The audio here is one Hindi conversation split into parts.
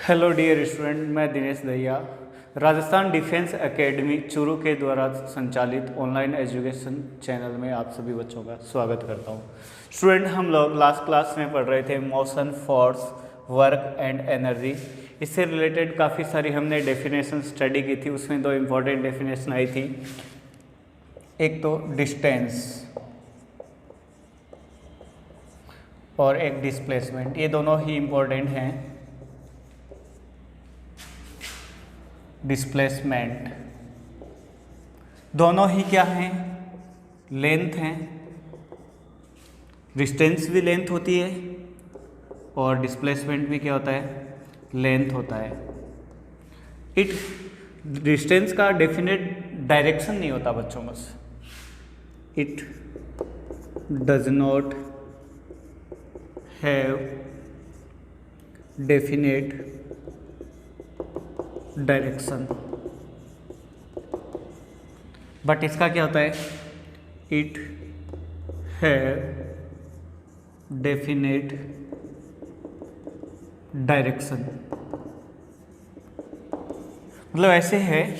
हेलो डियर स्टूडेंट, मैं दिनेश दहिया राजस्थान डिफेंस एकेडमी चूरू के द्वारा संचालित ऑनलाइन एजुकेशन चैनल में आप सभी बच्चों का स्वागत करता हूं। स्टूडेंट, हम लोग लास्ट क्लास में पढ़ रहे थे motion, force, work and energy. इससे रिलेटेड काफ़ी सारी हमने डेफिनेशन स्टडी की थी। उसमें दो इम्पॉर्टेंट डेफिनेशन आई थी, एक तो डिस्टेंस और एक डिस्प्लेसमेंट। ये दोनों ही इम्पोर्टेंट हैं। डिस्प्लेसमेंट दोनों ही क्या हैं? लेंथ हैं। डिस्टेंस भी लेंथ होती है और डिस्प्लेसमेंट भी क्या होता है? लेंथ होता है। डिस्टेंस का डेफिनेट डायरेक्शन नहीं होता बच्चों, बस it does not have definite direction, but इसका क्या होता है? It have definite direction. मतलब ऐसे है,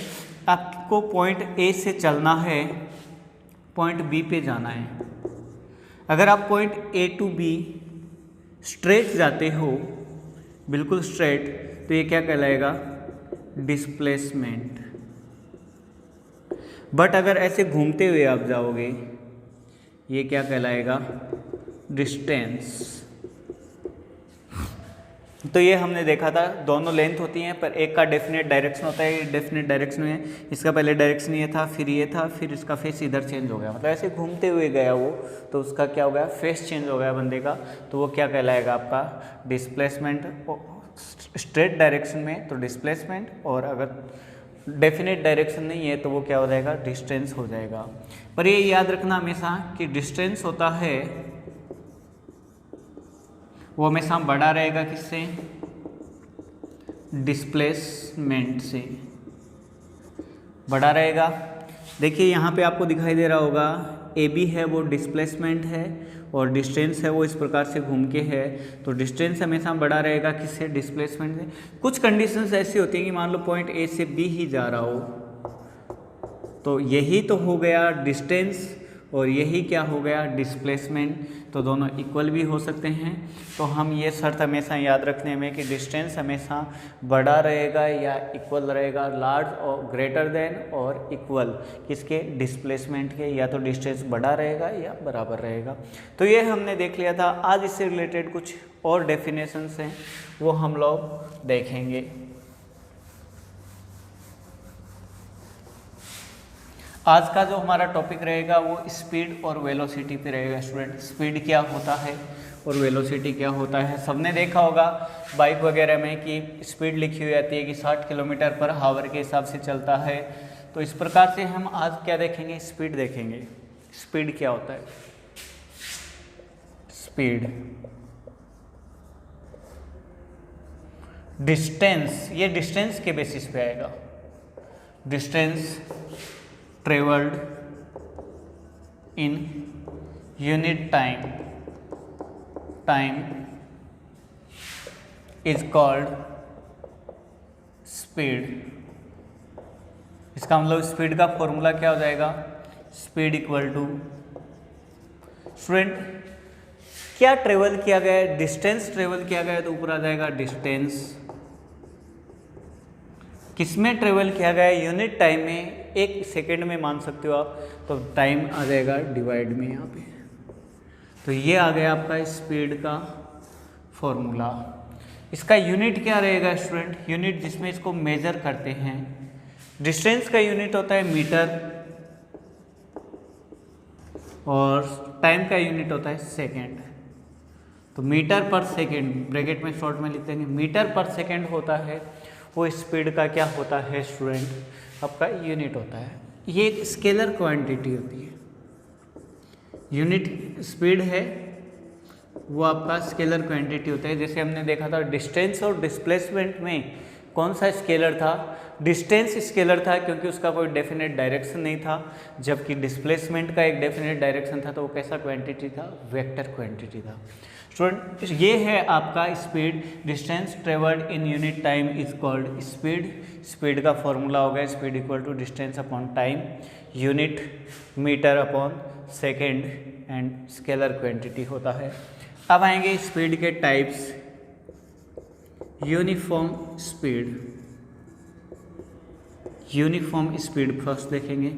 आपको पॉइंट ए से चलना है, पॉइंट बी पे जाना है। अगर आप point A to B straight जाते हो, बिल्कुल स्ट्रेट, तो ये क्या कहलाएगा? डिस्प्लेसमेंट। बट अगर ऐसे घूमते हुए आप जाओगे, ये क्या कहलाएगा? डिस्टेंस। तो ये हमने देखा था, दोनों लेंथ होती हैं पर एक का डेफिनेट डायरेक्शन होता है। ये डेफिनेट डायरेक्शन है, इसका पहले डायरेक्शन ये था, फिर ये था, फिर इसका फेस इधर चेंज हो गया। मतलब ऐसे घूमते हुए गया वो, तो उसका क्या हो गया? फेस चेंज हो गया बंदे का। तो वो क्या कहलाएगा? आपका डिस्प्लेसमेंट। स्ट्रेट डायरेक्शन में तो डिस्प्लेसमेंट, और अगर डेफिनेट डायरेक्शन नहीं है तो वो क्या हो जाएगा? डिस्टेंस हो जाएगा। पर ये याद रखना हमेशा कि डिस्टेंस होता है वो हमेशा बड़ा रहेगा। किससे? डिस्प्लेसमेंट से बड़ा रहेगा। देखिए यहाँ पे आपको दिखाई दे रहा होगा, ए बी है वो डिस्प्लेसमेंट है और डिस्टेंस है वो इस प्रकार से घूम के है। तो डिस्टेंस हमेशा बड़ा रहेगा। किससे? डिस्प्लेसमेंट से। कुछ कंडीशंस ऐसी होती हैं कि मान लो पॉइंट ए से बी ही जा रहा हो, तो यही तो हो गया डिस्टेंस और यही क्या हो गया? डिस्प्लेसमेंट। तो दोनों इक्वल भी हो सकते हैं। तो हम ये शर्त हमेशा याद रखने में कि डिस्टेंस हमेशा बड़ा रहेगा या इक्वल रहेगा, लार्ज और ग्रेटर देन और इक्वल किसके? डिस्प्लेसमेंट के। या तो डिस्टेंस बड़ा रहेगा या बराबर रहेगा। तो ये हमने देख लिया था। आज इससे रिलेटेड कुछ और डेफिनेशंस हैं, वो हम लोग देखेंगे। आज का जो हमारा टॉपिक रहेगा वो स्पीड और वेलोसिटी पे रहेगा। स्टूडेंट, स्पीड क्या होता है और वेलोसिटी क्या होता है? सबने देखा होगा बाइक वगैरह में कि स्पीड लिखी हुई आती है कि 60 किलोमीटर पर आवर के हिसाब से चलता है। तो इस प्रकार से हम आज क्या देखेंगे? स्पीड देखेंगे। स्पीड क्या होता है? स्पीड। डिस्टेंस, ये डिस्टेंस के बेसिस पे आएगा। Distance traveled in unit time is called speed। इसका मतलब स्पीड का फॉर्मूला क्या हो जाएगा? स्पीड इक्वल टू, स्टूडेंट क्या ट्रेवल किया गया है? डिस्टेंस ट्रेवल किया गया है, तो ऊपर आ जाएगा डिस्टेंस। किसमें ट्रेवल किया गया है? यूनिट टाइम में। एक सेकेंड में मान सकते हो आप, तो टाइम आ जाएगा डिवाइड में यहाँ पे। तो ये आ गया आपका स्पीड का फॉर्मूला। इसका यूनिट क्या रहेगा स्टूडेंट? यूनिट जिसमें इसको मेजर करते हैं। डिस्टेंस का यूनिट होता है मीटर और टाइम का यूनिट होता है सेकेंड। तो मीटर पर सेकेंड, ब्रैकेट में शॉर्ट में लिख देंगे, मीटर पर सेकेंड होता है वो स्पीड का क्या होता है स्टूडेंट? आपका यूनिट होता है। ये एक स्केलर क्वांटिटी होती है। यूनिट स्पीड है वो आपका स्केलर क्वांटिटी होता है। जैसे हमने देखा था डिस्टेंस और डिस्प्लेसमेंट में कौन सा स्केलर था? डिस्टेंस स्केलर था क्योंकि उसका कोई डेफिनेट डायरेक्शन नहीं था, जबकि डिस्प्लेसमेंट का एक डेफिनेट डायरेक्शन था। तो वो कैसा क्वांटिटी था? वेक्टर क्वांटिटी था। स्टूडेंट ये है आपका speed, distance travelled in unit time is called speed. Speed का फॉर्मूला होगा speed equal to distance upon time, unit metre upon second and scalar quantity होता है। अब आएंगे स्पीड के types. Uniform speed, uniform speed first देखेंगे।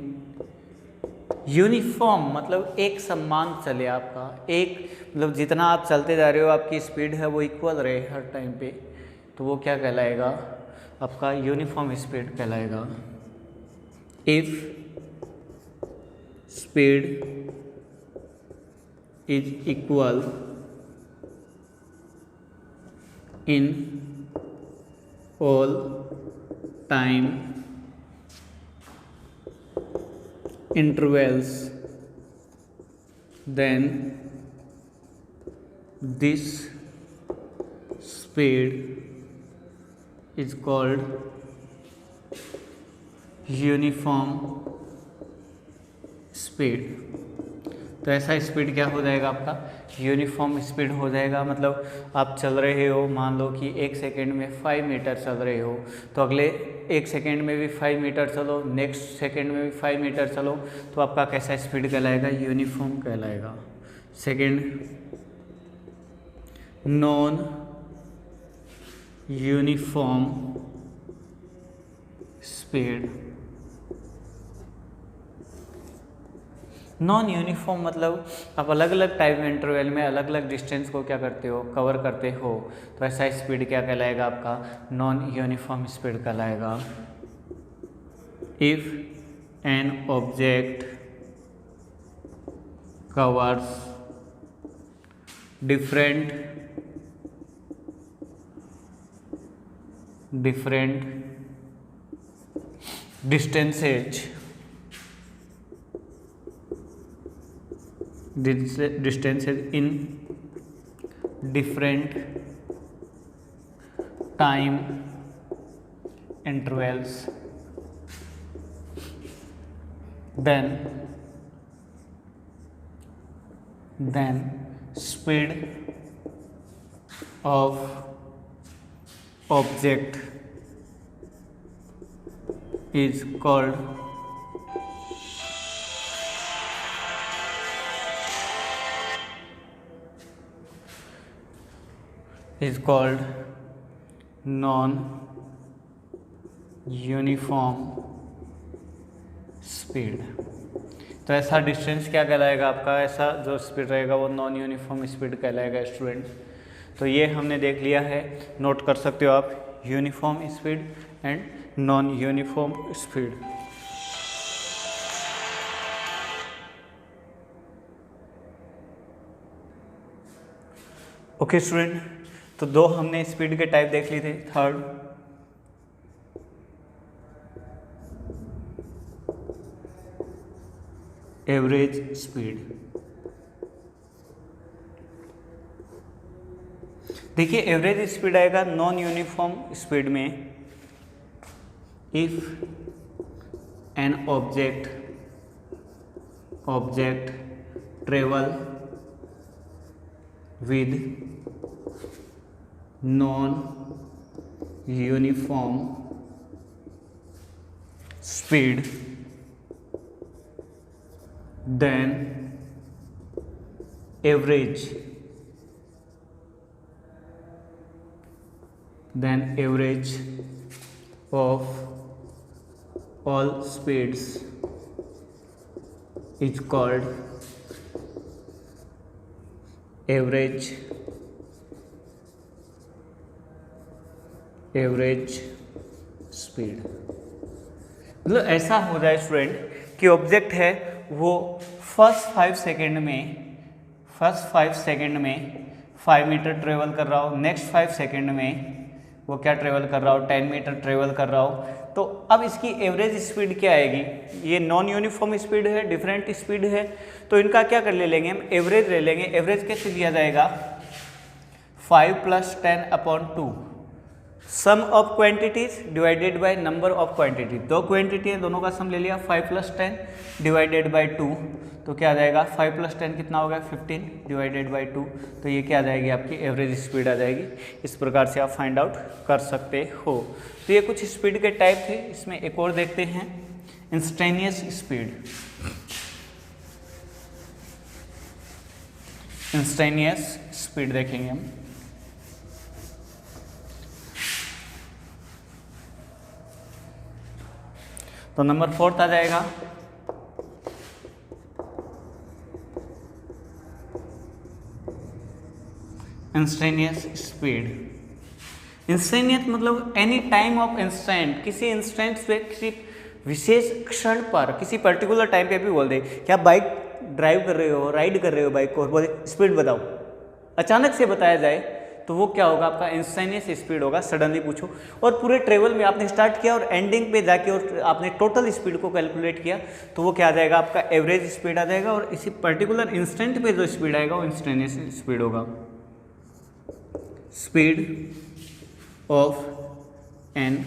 यूनिफॉर्म मतलब एक समान चले आपका, एक मतलब जितना आप चलते जा रहे हो आपकी स्पीड है वो इक्वल रहे हर टाइम पे, तो वो क्या कहलाएगा आपका यूनिफॉर्म स्पीड कहलाएगा। If speed is equal in all time intervals, then this speed is called uniform speed। तो ऐसा स्पीड क्या हो जाएगा आपका यूनिफॉर्म स्पीड हो जाएगा। मतलब आप चल रहे हो, मान लो कि 1 सेकेंड में 5 मीटर चल रहे हो, तो अगले 1 सेकेंड में भी 5 मीटर चलो, नेक्स्ट सेकेंड में भी 5 मीटर चलो, तो आपका कैसा स्पीड कहलाएगा यूनिफॉर्म कहलाएगा। Second, non uniform speed. Non uniform मतलब आप अलग अलग टाइम इंटरवल में अलग अलग डिस्टेंस को क्या करते हो, कवर करते हो, तो ऐसा स्पीड क्या कहलाएगा आपका नॉन यूनिफॉर्म स्पीड कहलाएगा। If an object covers different distances in different time intervals, then speed of object is called non uniform speed. तो ऐसा डिस्टेंस क्या कहलाएगा आपका, ऐसा जो स्पीड रहेगा वो नॉन यूनिफॉर्म स्पीड कहलाएगा स्टूडेंट। तो ये हमने देख लिया है, नोट कर सकते हो आप uniform speed and non uniform speed. Okay student, तो दो हमने स्पीड के टाइप देख लिए थे। Third, average speed. देखिए एवरेज स्पीड आएगा नॉन यूनिफॉर्म स्पीड में if an object travel with non uniform speed then average of all speeds is called average speed. मतलब ऐसा हो जाए स्टूडेंट कि ऑब्जेक्ट है वो फर्स्ट 5 सेकेंड में 5 मीटर ट्रेवल कर रहा हो, नेक्स्ट 5 सेकेंड में वो क्या ट्रेवल कर रहा हो 10 मीटर ट्रेवल कर रहा हो। तो अब इसकी एवरेज स्पीड क्या आएगी, ये नॉन यूनिफॉर्म स्पीड है, डिफरेंट स्पीड है, तो इनका क्या कर ले लेंगे हम, एवरेज ले लेंगे। एवरेज कैसे दिया जाएगा 5 + 10/2, sum of quantities divided by number of quantity, दो क्वांटिटी है दोनों का सम ले लिया 5 + 10 डिवाइडेड बाय 2, तो क्या आ जाएगा 5 + 10 कितना हो गया 15 डिवाइडेड बाय 2, तो ये क्या आ जाएगी आपकी एवरेज स्पीड आ जाएगी। इस प्रकार से आप फाइंड आउट कर सकते हो। तो ये कुछ स्पीड के टाइप थे, इसमें एक और देखते हैं इंस्टेंटेनियस स्पीड। इंस्टेंटेनियस स्पीड देखेंगे हम। तो नंबर 4 आ जाएगा इंस्टेंटेनियस स्पीड। इंस्टेंटेनियस मतलब एनी टाइम ऑफ इंस्टेंट, किसी इंस्टेंट पे, किसी विशेष क्षण पर, किसी पर्टिकुलर टाइम पे भी बोल दे कि आप बाइक ड्राइव कर रहे हो, राइड कर रहे हो बाइक को, और बोले स्पीड बताओ, अचानक से बताया जाए तो वो क्या होगा आपका इंस्टेंटेनियस स्पीड होगा। सडनली पूछो और पूरे ट्रेवल में आपने स्टार्ट किया और एंडिंग पे जाके और आपने टोटल स्पीड को कैलकुलेट किया तो वो क्या आ जाएगा आपका एवरेज स्पीड आ जाएगा, और इसी पर्टिकुलर इंस्टेंट पे जो स्पीड आएगा वो इंस्टेंटेनियस स्पीड होगा। Speed of an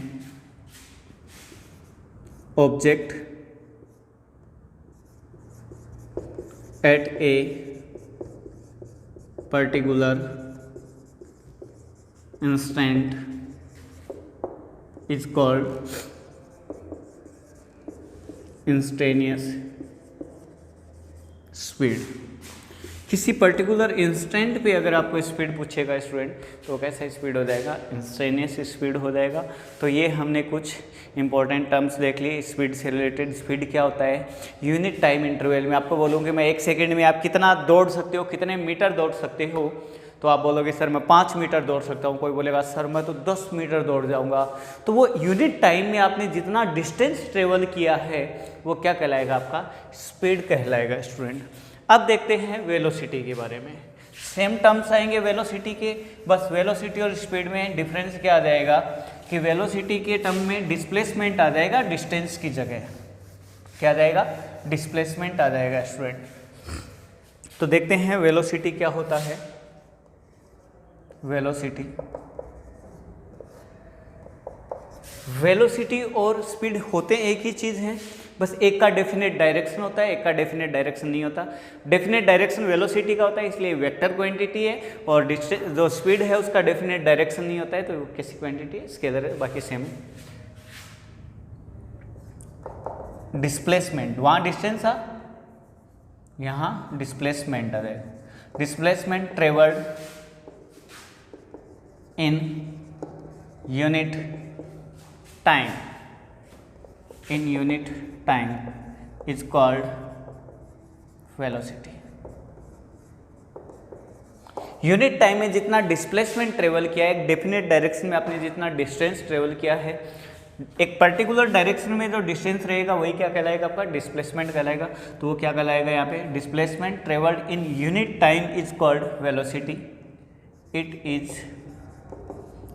object at a particular instant is called instantaneous speed। किसी पर्टिकुलर इंस्टेंट पे अगर आपको स्पीड पूछेगा स्टूडेंट तो कैसा स्पीड हो जाएगा, इंस्टेंटेनियस स्पीड हो जाएगा। तो ये हमने कुछ इंपॉर्टेंट टर्म्स देख लिए स्पीड से रिलेटेड। स्पीड क्या होता है, यूनिट टाइम इंटरवल में आपको बोलूँगी मैं 1 सेकेंड में आप कितना दौड़ सकते हो, कितने मीटर दौड़ सकते हो, तो आप बोलोगे सर मैं 5 मीटर दौड़ सकता हूँ, कोई बोलेगा सर मैं तो 10 मीटर दौड़ जाऊँगा। तो वो यूनिट टाइम में आपने जितना डिस्टेंस ट्रेवल किया है वो क्या कहलाएगा, आपका स्पीड कहलाएगा स्टूडेंट। अब देखते हैं वेलोसिटी के बारे में। सेम टर्म्स आएंगे वेलोसिटी के, बस वेलोसिटी और स्पीड में डिफरेंस क्या आ जाएगा कि वेलोसिटी के टर्म में डिस्प्लेसमेंट आ जाएगा डिस्टेंस की जगह, क्या आ जाएगा, डिस्प्लेसमेंट आ जाएगा स्टूडेंट। तो देखते हैं वेलोसिटी क्या होता है। वेलोसिटी, वेलोसिटी और स्पीड होते एक ही चीज़ है, बस एक का डेफिनेट डायरेक्शन होता है, एक का डेफिनेट डायरेक्शन नहीं होता। डेफिनेट डायरेक्शन वेलोसिटी का होता है इसलिए वेक्टर क्वांटिटी है, और जो स्पीड है उसका डेफिनेट डायरेक्शन नहीं होता है तो कैसी क्वांटिटी है, स्केलर है, बाकी सेम है। डिस्प्लेसमेंट, वहाँ डिस्टेंस था, यहाँ डिस्प्लेसमेंट आ जाएगा। Displacement travelled in unit time, in unit time is called velocity। Unit time में जितना डिस्प्लेसमेंट ट्रेवल किया है, एक डेफिनेट डायरेक्शन में आपने जितना डिस्टेंस ट्रेवल किया है, एक पर्टिकुलर डायरेक्शन में जो डिस्टेंस रहेगा वही क्या कहलाएगा, आपका डिस्प्लेसमेंट कहलाएगा। तो वो क्या कहलाएगा यहाँ पे, displacement travelled in unit time is called velocity. It is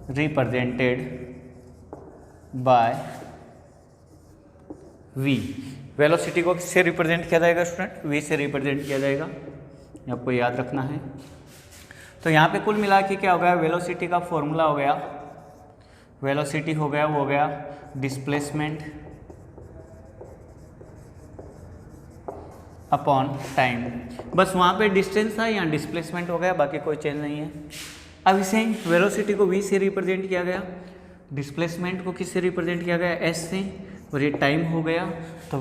represented by v। Velocity को किससे रिप्रेजेंट किया जाएगा स्टूडेंट, v से रिप्रेजेंट किया जाएगा, आपको याद रखना है। तो यहाँ पे कुल मिला के क्या हो गया, वेलोसिटी का फॉर्मूला हो गया, वेलोसिटी हो गया वो हो गया डिस्प्लेसमेंट अपॉन टाइम। बस वहाँ पे डिस्टेंस था, यहाँ डिस्प्लेसमेंट हो गया, बाकी कोई चेंज नहीं है। अब इसे वेलोसिटी को v से रिप्रेजेंट किया गया, डिस्प्लेसमेंट को किससे रिप्रेजेंट किया गया, s से, और ये टाइम हो गया तो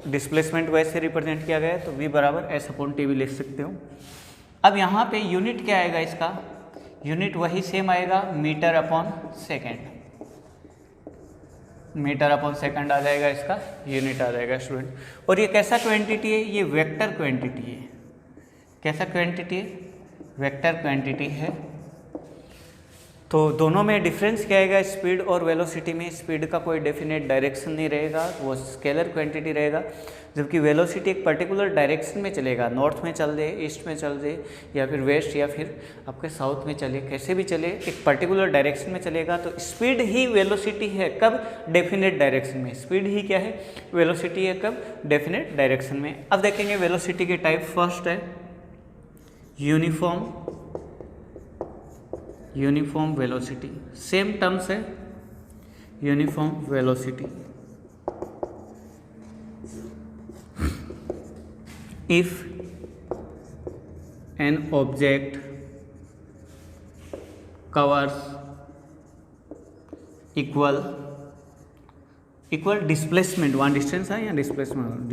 डिस्प्लेसमेंट को s से रिप्रेजेंट किया गया तो v बराबर s/t भी लिख सकते हो। अब यहाँ पे यूनिट क्या आएगा इसका, यूनिट वही सेम आएगा, metre upon second, metre upon second आ जाएगा, इसका यूनिट आ जाएगा स्टूडेंट। और ये कैसा क्वांटिटी है, ये वेक्टर क्वांटिटी है। कैसा क्वांटिटी है, वेक्टर क्वांटिटी है। तो दोनों में डिफरेंस क्या आएगा, स्पीड और वेलोसिटी में स्पीड का कोई डेफिनेट डायरेक्शन नहीं रहेगा, वो स्केलर क्वांटिटी रहेगा, जबकि वेलोसिटी एक पर्टिकुलर डायरेक्शन में चलेगा, नॉर्थ में चल दे, ईस्ट में चल दे, या फिर वेस्ट, या फिर आपके साउथ में चले, कैसे भी चले एक पर्टिकुलर डायरेक्शन में चलेगा। तो स्पीड ही वेलोसिटी है, कब, डेफिनेट डायरेक्शन में। स्पीड ही क्या है, वेलोसिटी है, कब, डेफिनेट डायरेक्शन में। अब देखेंगे वेलोसिटी के टाइप। फर्स्ट है uniform uniform velocity, same terms है, uniform velocity. If an object covers equal displacement, वहाँ डिस्टेंस है या displacement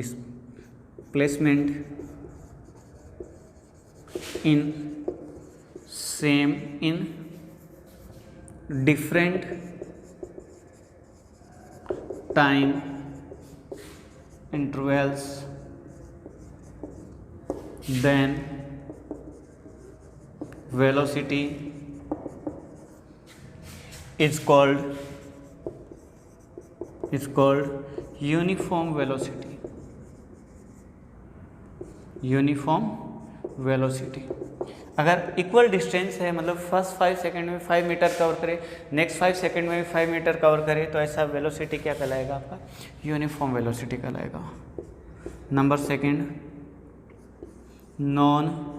in different time intervals, then velocity is called uniform velocity, uniform velocity. अगर इक्वल डिस्टेंस है, मतलब फर्स्ट 5 सेकेंड में 5 मीटर कवर करे, नेक्स्ट 5 सेकेंड में भी 5 मीटर कवर करे, तो ऐसा वेलोसिटी क्या कहलाएगा आपका, यूनिफॉर्म वेलोसिटी कहलाएगा। Number second, non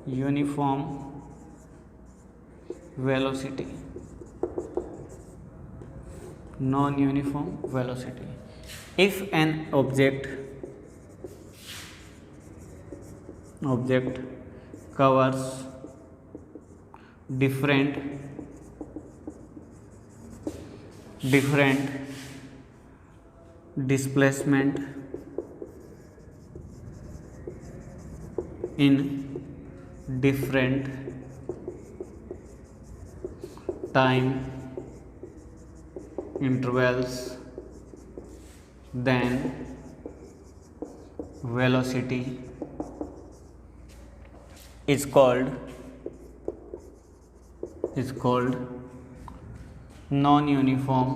uniform velocity, non uniform velocity. If an object covers different displacement in different time intervals, then velocity is called non-uniform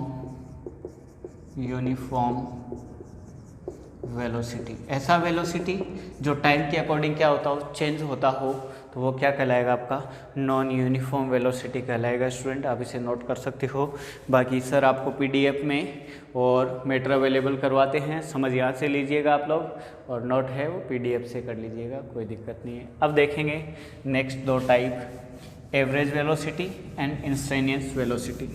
velocity. ऐसा वेलोसिटी जो टाइम के अकॉर्डिंग क्या होता हो, चेंज होता हो, तो वो क्या कहलाएगा आपका, नॉन यूनिफॉर्म वेलोसिटी कहलाएगा। स्टूडेंट आप इसे नोट कर सकते हो। बाकी सर आपको पीडीएफ में और मैटर अवेलेबल करवाते हैं, समझ याद से लीजिएगा आप लोग, और नोट है वो पीडीएफ से कर लीजिएगा, कोई दिक्कत नहीं है। अब देखेंगे नेक्स्ट दो type, average velocity and instantaneous velocity.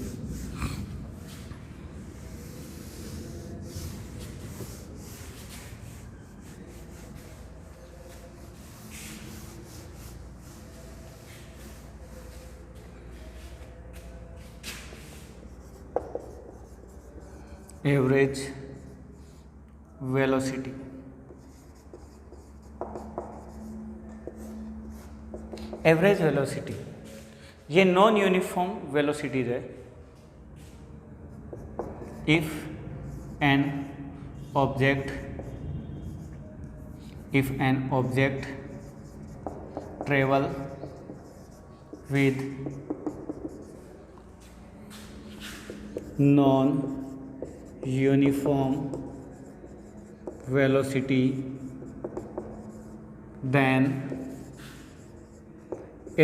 Average velocity, average velocity ये नॉन यूनिफॉर्म वेलोसिटीज है। If an object travel with non uniform velocity, then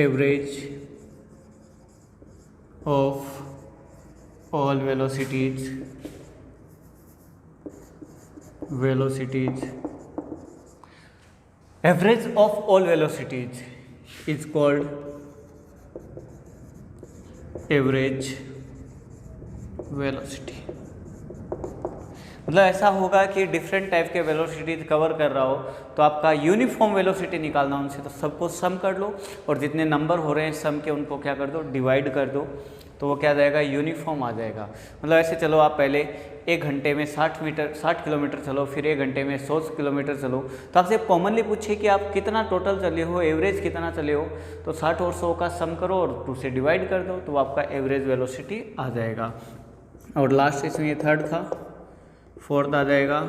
average of all velocities average of all velocities is called average velocity। मतलब ऐसा होगा कि डिफरेंट टाइप के वेलोसिटीज कवर कर रहा हो, तो आपका यूनिफॉर्म वेलोसिटी निकालना उनसे, तो सबको सम कर लो और जितने नंबर हो रहे हैं सम के उनको क्या कर दो, डिवाइड कर दो, तो वो क्या आ जाएगा, यूनिफॉर्म आ जाएगा। मतलब ऐसे चलो आप पहले 1 घंटे में 60 किलोमीटर चलो, फिर 1 घंटे में 100 किलोमीटर चलो, तो आपसे कॉमनली पूछे कि आप कितना टोटल चले हो, एवरेज कितना चले हो, तो 60 और 100 का सम करो और 2 से डिवाइड कर दो, तो आपका एवरेज वेलोसिटी आ जाएगा। और लास्ट इसमें ये थर्ड था, फोर्थ आ जाएगा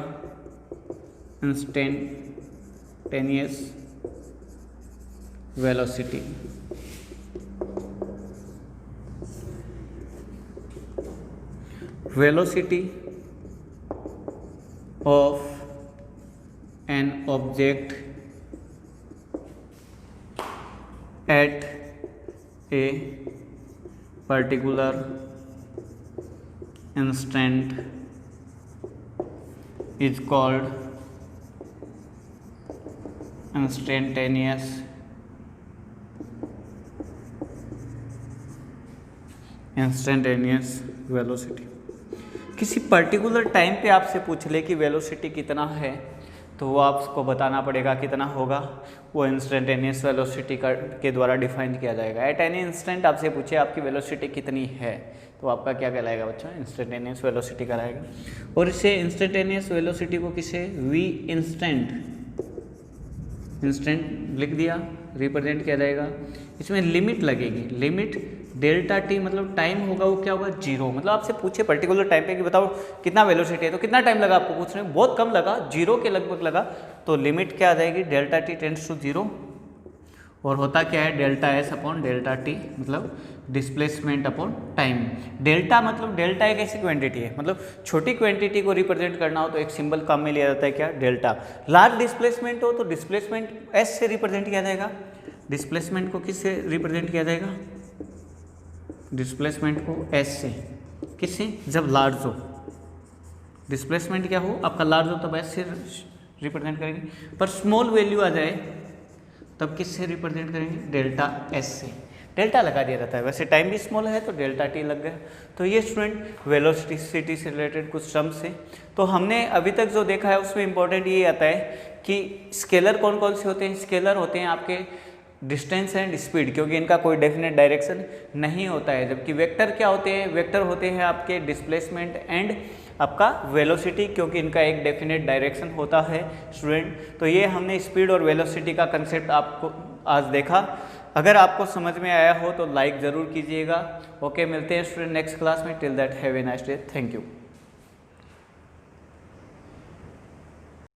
instantaneous velocity. Velocity of an object at a particular instant is called instantaneous instantaneous velocity. किसी पर्टिकुलर टाइम पे आपसे पूछ ले कि वेलोसिटी कितना है, तो वो आपको बताना पड़ेगा कितना होगा, वो इंस्टेंटेनियस वेलोसिटी के द्वारा डिफाइन किया जाएगा। एट एनी इंस्टेंट आपसे पूछे आपकी वेलोसिटी कितनी है, तो आपका क्या कहलाएगा बच्चों, इंस्टेंटेनियस वेलोसिटी कहलाएगा। और इसे इंस्टेंटेनियस वेलोसिटी को किसे वी इंस्टेंट लिख दिया, रिप्रेजेंट किया जाएगा। इसमें लिमिट लगेगी, लिमिट डेल्टा टी मतलब टाइम होगा वो क्या होगा, जीरो। मतलब आपसे पूछे पर्टिकुलर टाइम पे कि बताओ कितना वेलोसिटी है, तो कितना टाइम लगा आपको पूछने में, बहुत कम लगा, जीरो के लगभग लगा, तो लिमिट क्या आ जाएगी, delta T tends to zero. और होता क्या है, delta S upon delta T मतलब डिस्प्लेसमेंट अपॉन टाइम। डेल्टा मतलब डेल्टा एक ऐसी क्वांटिटी है, मतलब छोटी क्वांटिटी को रिप्रेजेंट करना हो तो एक सिंबल काम में लिया जाता है, क्या, डेल्टा। लार्ज डिस्प्लेसमेंट हो तो डिस्प्लेसमेंट एस से रिप्रेजेंट किया जाएगा। डिस्प्लेसमेंट को किससे रिप्रेजेंट किया जाएगा, डिस्प्लेसमेंट को एस से, किससे, जब लार्ज हो, डिस्प्लेसमेंट क्या हो आपका लार्ज हो तब एस से रिप्रेजेंट करेंगे। पर स्मॉल वैल्यू आ जाए तब किससे रिप्रेजेंट करेंगे, डेल्टा एस से, डेल्टा लगा दिया जाता है। वैसे टाइम भी स्मॉल है तो डेल्टा टी लग गया। तो ये स्टूडेंट वेलोसिटी से रिलेटेड कुछ टर्म्स हैं। तो हमने अभी तक जो देखा है उसमें इंपॉर्टेंट ये आता है कि स्केलर कौन कौन से होते हैं। स्केलर होते हैं आपके डिस्टेंस एंड स्पीड, क्योंकि इनका कोई डेफिनेट डायरेक्शन नहीं होता है। जबकि वेक्टर क्या होते हैं, वेक्टर होते हैं आपके डिस्प्लेसमेंट एंड आपका वेलोसिटी, क्योंकि इनका एक डेफिनेट डायरेक्शन होता है स्टूडेंट। तो ये हमने स्पीड और वेलोसिटी का कंसेप्ट आपको आज देखा। अगर आपको समझ में आया हो तो लाइक ज़रूर कीजिएगा। ओके, मिलते हैं स्टूडेंट नेक्स्ट क्लास में। Till that have a nice day, thank you.